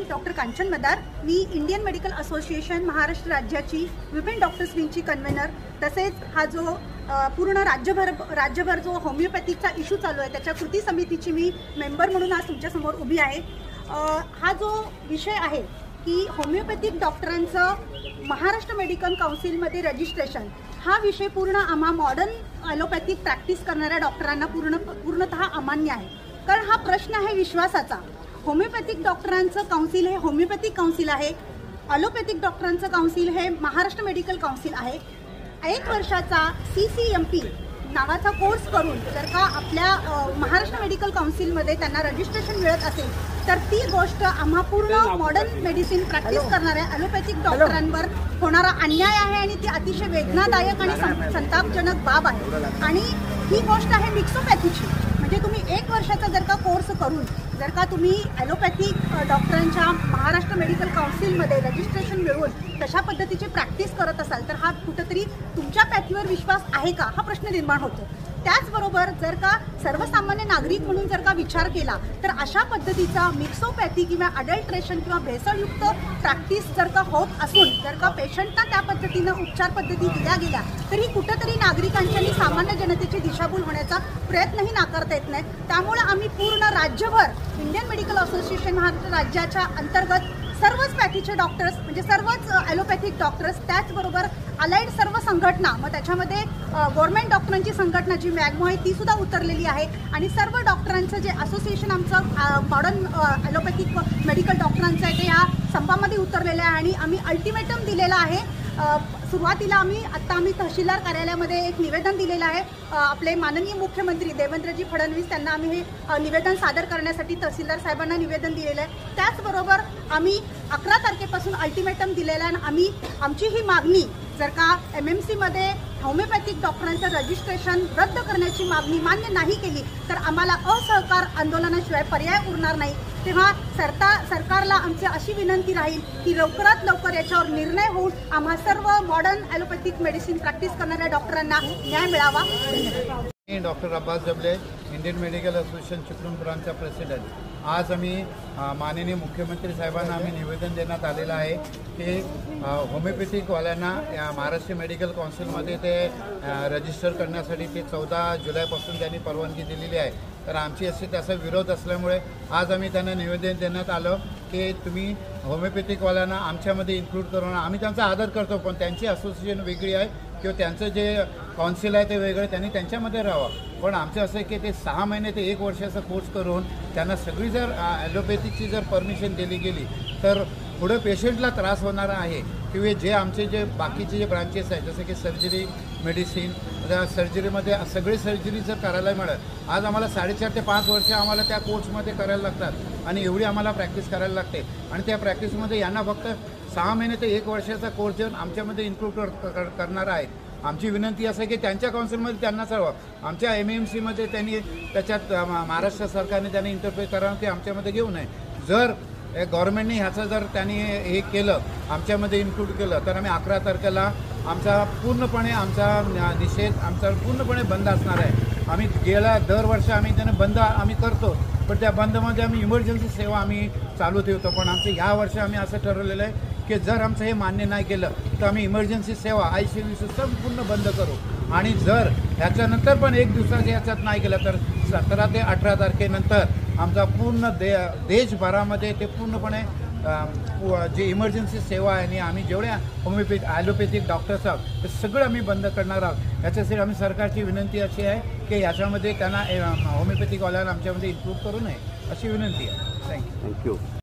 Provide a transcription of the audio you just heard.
Doctor Kanchan मदार, मी Indian medical association Maharashtra राज्याची विभिन्न डॉक्टर्स विंगची कन्व्हेनर, तसेच हा जो पूर्ण राज्यभर जो होमिओपॅथिकचा इश्यू चालू आहे त्याच्या कृती समितीची मी मेंबर म्हणून आज तुमच्यासमोर उभी आहे। हा जो विषय आहे की होमिओपॅथिक डॉक्टरांचं महाराष्ट्र मेडिकल काउन्सिलमध्ये रजिस्ट्रेशन, हा विषय पूर्ण आम्हा मॉडर्न ॲलोपॅथिक प्रॅक्टिस करणाऱ्या डॉक्टरांना पूर्णतः अमान्य आहे। कारण हा प्रश्न आहे विश्वासाचा। होमिओपॅथिक डॉक्टरांचं काउन्सिल हे होमिओपॅथिक काउन्सिल आहे, ॲलोपॅथिक डॉक्टरांचं काउन्सिल हे महाराष्ट्र मेडिकल काउन्सिल आहे। 1 वर्षाचा CCMP नावाचा कोर्स करून जर का आपल्या महाराष्ट्र मेडिकल काउन्सिलमध्ये त्यांना रजिस्ट्रेशन मिळत असेल तर ती गोष्ट आम्हा पूर्ण मॉडर्न मेडिसिन प्रॅक्टिस करणाऱ्या ॲलोपॅथिक डॉक्टरांवर होणारा अन्याय आहे आणि ती अतिशय वेदनादायक आणि संतापजनक बाब आहे। आणि ही गोष्ट आहे मिक्सोपॅथीची, म्हणजे तुम्ही 1 वर्षाचा जर का कोर्स करून जर का तुम्ही ॲलोपॅथिक डॉक्टरांच्या महाराष्ट्र मेडिकल काउन्सिलमध्ये रजिस्ट्रेशन मिळवून तशा पद्धतीची प्रॅक्टिस करत असाल तर हा कुठेतरी तुमच्या पॅथीवर विश्वास आहे का हा प्रश्न निर्माण होतो। त्याचबरोबर जर का सर्वसामान्य नागरिक म्हणून जर का विचार केला तर अशा पद्धतीचा मिक्सोपॅथी किंवा अडल्ट्रेशन किंवा भेसळयुक्त प्रॅक्टिस जर का होत असून जर का पेशंटना त्या पद्धतीनं उपचार पद्धती दिल्या गेल्या तरी कुठेतरी नागरिकांची आणि सामान्य जनतेची दिशाभूल होण्याचा प्रयत्नही नाकारता येत नाही। त्यामुळे आम्ही पूर्ण राज्यभर इंडियन मेडिकल असोसिएशन महाराष्ट्र राज्याच्या अंतर्गत सर्वच पॅथीचे डॉक्टर्स म्हणजे सर्वच ॲलोपॅथिक डॉक्टर्स, त्याचबरोबर अलाइड सर्व संघटना, मग त्याच्यामध्ये गव्हर्नमेंट डॉक्टरांची संघटना जी मॅगमो आहे ती सुद्धा उतरलेली आहे आणि सर्व डॉक्टरांचं जे असोसिएशन आमचं मॉडर्न ॲलोपॅथिक मेडिकल डॉक्टरांचं आहे ते ह्या संपामध्ये उतरलेलं आहे। आणि आम्ही अल्टिमेटम दिलेला आहे। सुरुवातीला आम्ही तहसीलदार कार्यालयामध्ये एक निवेदन दिलेलं आहे। आपले माननीय मुख्यमंत्री देवेंद्रजी फडणवीस त्यांना आम्ही हे निवेदन सादर करण्यासाठी तहसीलदार साहेबांना निवेदन दिलेलं आहे। त्याचबरोबर आम्ही 11 तारखेपासून अल्टिमेटम दिलेलं आहे। आम्ही आमची ही मागणी जर का MMC मध्ये होमिओपॅथिक डॉक्टरांचं रजिस्ट्रेशन रद्द करण्याची मागणी मान्य नाही केली तर आम्हाला असहकार आंदोलनाशिवाय पर्याय उरणार नाही। तेव्हा सरकारला आमची अशी विनंती राहील की लवकरात लवकर याच्यावर निर्णय होऊन आम्हा सर्व मॉडर्न ॲलोपॅथिक मेडिसिन प्रॅक्टिस करणाऱ्या डॉक्टरांना न्याय मिळावा। मी doctor Abbas Jabale, Indian medical association Chiplun ब्रांचचा प्रेसिडेंट। आज आम्ही माननीय मुख्यमंत्री साहेबांना आम्ही निवेदन देण्यात आलेलं आहे की होमिओपॅथिकवाल्यांना महाराष्ट्र मेडिकल काउन्सिलमध्ये ते रजिस्टर करण्यासाठी ते 14 जुलैपासून त्यांनी परवानगी दिलेली आहे। तर आमची अशी त्याचा विरोध असल्यामुळे आज आम्ही त्यांना निवेदन देण्यात आलं की तुम्ही होमिओपॅथिकवाल्यांना आमच्यामध्ये इन्क्लूड करून, आम्ही त्यांचा आदर करतो पण त्यांची असोसिएशन वेगळी आहे किंवा त्यांचं जे काउन्सिल आहे ते वेगळं, त्यांनी त्यांच्यामध्ये राहावं। पण आमचं असं आहे की ते 6 महिने ते 1 वर्षाचा कोर्स करून त्यांना सगळी जर ॲलोपॅथिकची जर परमिशन दिली गेली तर पुढे पेशंटला त्रास होणार आहे किंवा जे आमचे जे बाकीचे जे ब्रांचेस आहेत जसं की सर्जरी, मेडिसिन, सर्जरीमध्ये सगळी सर्जरी जर करायला मिळत, आज आम्हाला 4.5 ते 5 वर्ष आम्हाला त्या कोर्समध्ये करायला लागतात आणि एवढी आम्हाला प्रॅक्टिस करायला लागते आणि त्या प्रॅक्टिसमध्ये यांना फक्त 6 महिने ते 1 वर्षाचा कोर्स देऊन आमच्यामध्ये इन्क्लूड करणार आहेत। आमची विनंती असं आहे की त्यांच्या काउन्सिलमध्ये त्यांनाच हवं, आमच्या MMCमध्ये त्यांनी त्याच्यात महाराष्ट्र सरकारने त्यांनी इंटरफेअर करावं ते आमच्यामध्ये घेऊ नये। जर गव्हर्नमेंटने ह्याचं जर त्यांनी हे केलं, आमच्यामध्ये इन्क्लूड केलं तर आम्ही 11 तारखेला आमचा पूर्णपणे निषेध आमचा पूर्णपणे बंद असणार आहे। आम्ही दरवर्षी आम्ही त्यांना बंद आम्ही करतो पण त्या बंदमध्ये आम्ही इमर्जन्सी सेवा आम्ही चालू ठेवतो। पण आमचं ह्या वर्षी आम्ही असं ठरवलेलं आहे की जर आमचं हे मान्य नाही केलं तर आम्ही इमर्जन्सी सेवा ICU संपूर्ण बंद करू आणि जर ह्याच्यानंतर पण 1 दिवसाच्या ह्याच्यात नाही केलं तर 17 ते 18 तारखेनंतर आमचा पूर्ण देशभरामध्ये ते पूर्णपणे जे इमर्जन्सी सेवा आहे आणि आम्ही जेवढ्या ॲलोपॅथिक डॉक्टर्स आहोत ते सगळं आम्ही बंद करणार आहोत। याच्यासाठी आम्ही सरकारची विनंती अशी आहे की याच्यामध्ये त्यांना होमिओपॅथिकवाल्यांना आमच्यामध्ये इन्क्लूड करू नये अशी विनंती आहे। थँक्यू।